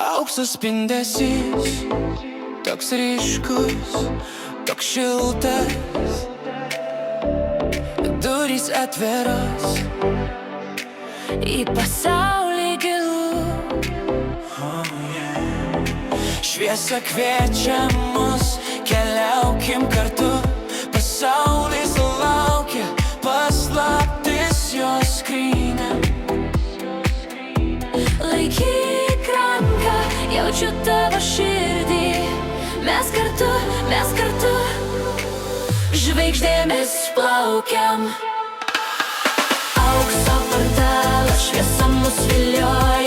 Aukso spindesys, toks ryškus, toks šiltas, durys atveros į pasaulį gilų. Šviesa kviečia mus, keliaukim kartu. Pasaulis laukia, paslaptis jos skrynia. Laikyk ranką, jaučiu tavo širdį. Mes kartu žvaigždėmis plaukiam. Aukso portalas, šviesa mus vilioja.